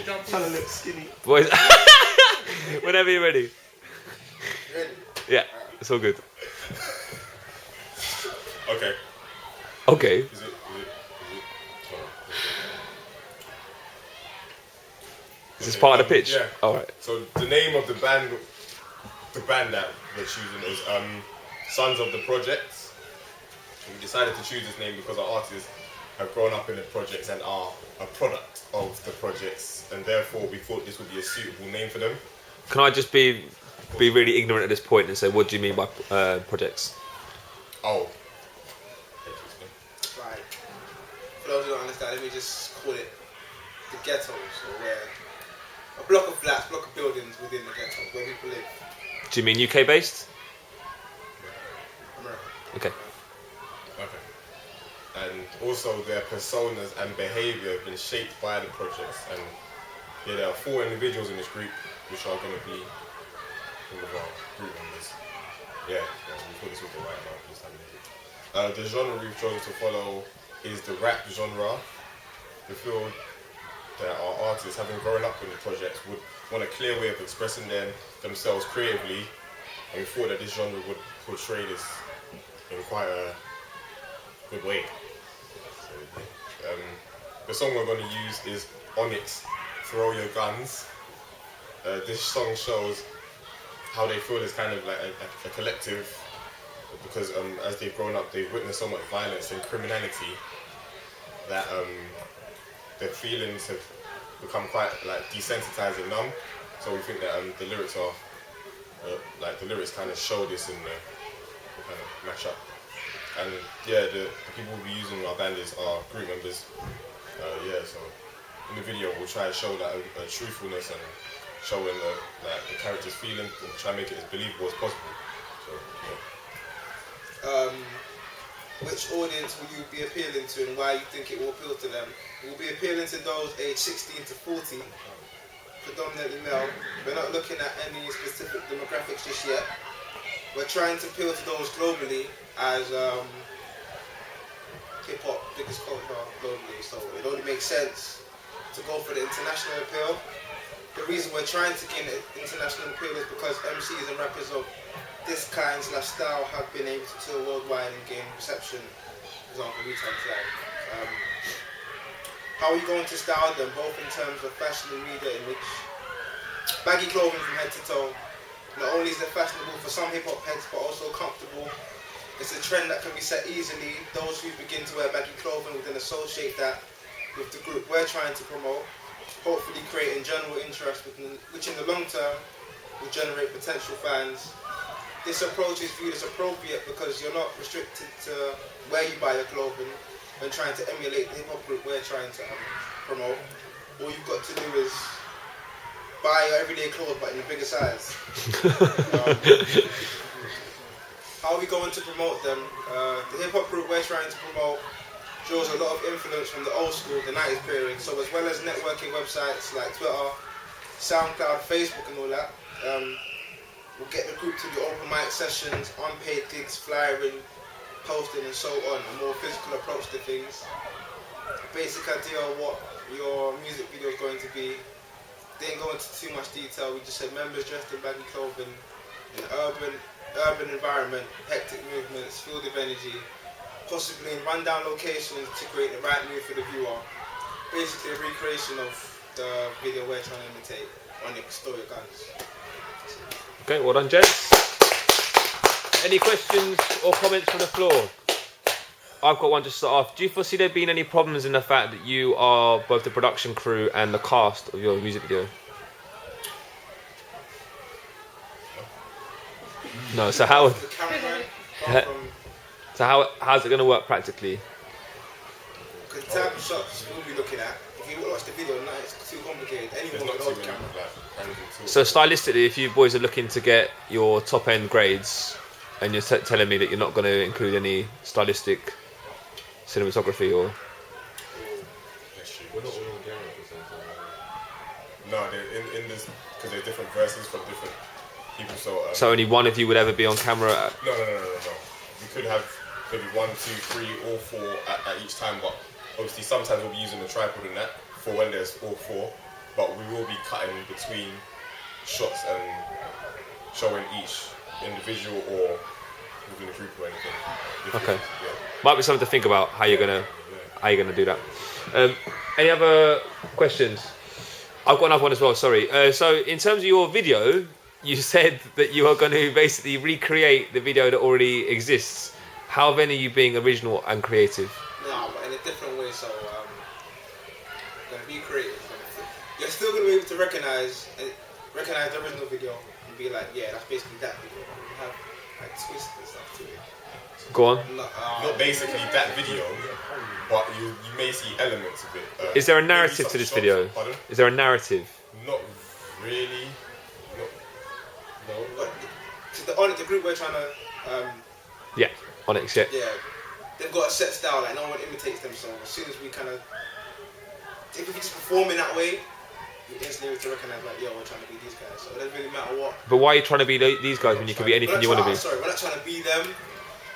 Trying to look skinny. Boys, whenever you're ready. Ready? Yeah, it's all good. Okay. Okay. Is it? Is this part of the pitch? Yeah. All right. So the name of the band that we're choosing is Sons of the Projects. We decided to choose this name because our artists have grown up in the projects and are a product of the projects, and therefore we thought this would be a suitable name for them. Can I just be really ignorant at this point and say, what do you mean by projects? Oh. Right. For those who don't understand, let me just call it the ghettos, or where a block of flats, block of buildings within the ghetto, where people live. Do you mean UK based? America. Okay. Okay. And also their personas and behaviour have been shaped by the projects. And yeah, there are 4 individuals in this group which are going to be all of our group members. Yeah, we thought this was the right amount this time. The genre we've chosen to follow is the rap genre. We feel that our artists, having grown up in the projects, would want a clear way of expressing themselves creatively, and we thought that this genre would portray this in quite a good way. So, the song we're going to use is Onyx, Throw Your Guns. This song shows how they feel is kind of like a collective, because as they've grown up, they've witnessed so much violence and criminality that their feelings have become quite like desensitized and numb. So we think that the lyrics are the lyrics kind of show this and they kind of match up. And yeah, the people we'll be using in our band is our group members. So in the video we'll try to show that a truthfulness and showing the character's feeling and try to make it as believable as possible. So yeah. Which audience will you be appealing to, and why you think it will appeal to them? We'll be appealing to those aged 16 to 40, predominantly male. We're not looking at any specific demographics just yet. We're trying to appeal to those globally, as hip-hop, biggest culture globally, so it only makes sense to go for the international appeal. The reason we're trying to gain international appeal is because MCs and rappers of this kind / style have been able to tour worldwide and gain reception. For example, Wu-Tang Clan. How are you going to style them, both in terms of fashion and media image? Baggy clothing from head to toe. Not only is it fashionable for some hip-hop heads, but also comfortable. It's a trend that can be set easily. Those who begin to wear baggy clothing will then associate that with the group we're trying to promote, hopefully creating general interest, which in the long term will generate potential fans. This approach is viewed as appropriate because you're not restricted to where you buy your clothing when trying to emulate the hip-hop group we're trying to promote. All you've got to do is buy your everyday clothes but in a bigger size. How are we going to promote them? The hip-hop group we're trying to promote draws a lot of influence from the old school, the 90s period. So as well as networking websites like Twitter, SoundCloud, Facebook and all that, we'll get the group to do open mic sessions, unpaid gigs, flyering, posting and so on, a more physical approach to things. Basic idea of what your music video is going to be. Didn't go into too much detail, we just said members dressed in baggy clothing, in urban environment, hectic movements, filled with energy, possibly in rundown locations to create the right mood for the viewer. Basically a recreation of the video we're trying to imitate, Onyx, Throw Your Guns. Okay, well done, gents. Any questions or comments from the floor? I've got one to start off. Do you foresee there being any problems in the fact that you are both the production crew and the cast of your music video? No. So how? How's it going to work practically? Because the type of shots we'll be looking at, if you watch the video, no, it's too complicated. Anyone can hold the camera. So stylistically, if you boys are looking to get your top end grades, and you're telling me that you're not going to include any stylistic cinematography or... We're not all on camera at the same time. No, they're in this, because they're different verses from different people, so only one of you would ever be on camera? No. We could have maybe 1, 2, 3, or 4 at each time, but obviously sometimes we'll be using the tripod and that for when there's all 4. but we will be cutting between shots and showing each individual or within the group or anything. Okay. Yeah. Might be something to think about how you're gonna do that. Any other questions? I've got another one as well. Sorry. So in terms of your video, you said that you are going to basically recreate the video that already exists. How then are you being original and creative? No, but in a different way. So gonna be creative. You're still gonna be able to recognize the original video and be like, yeah, that's basically that video. You have like twists and stuff to it. Go on. Not basically that video, but you may see elements of it. Is there a maybe narrative some to this shots. video? Pardon? Is there a narrative? Not really. No. But the group we're trying to, Yeah, Onyx. Yeah. yeah, they've got a set style. Like no one imitates them. So as soon as we kind of, if we just perform in that way, you instantly able to recognize like, yo, we're trying to be these guys. So it doesn't really matter what. But why are you trying to be these guys when you can be anything you want to be? Sorry, we're not trying to be them,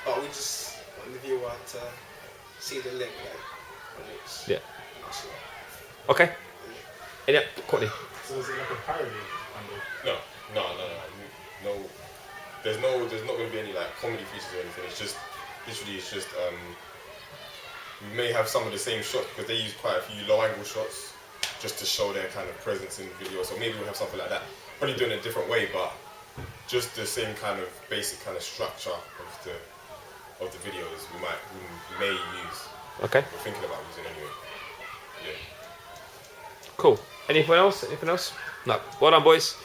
but we just want the viewer to see the link. Like, when it's, Yeah. that's it. Okay. And yeah, Courtney. So is it like a parody? No. There's not going to be any like comedy features or anything. It's just literally we may have some of the same shots because they use quite a few low angle shots just to show their kind of presence in the video. So maybe we'll have something like that. Probably doing it a different way, but just the same kind of basic kind of structure of the videos we may use. Okay. We're thinking about using anyway. Yeah. Cool. Anything else? No. Well done, boys.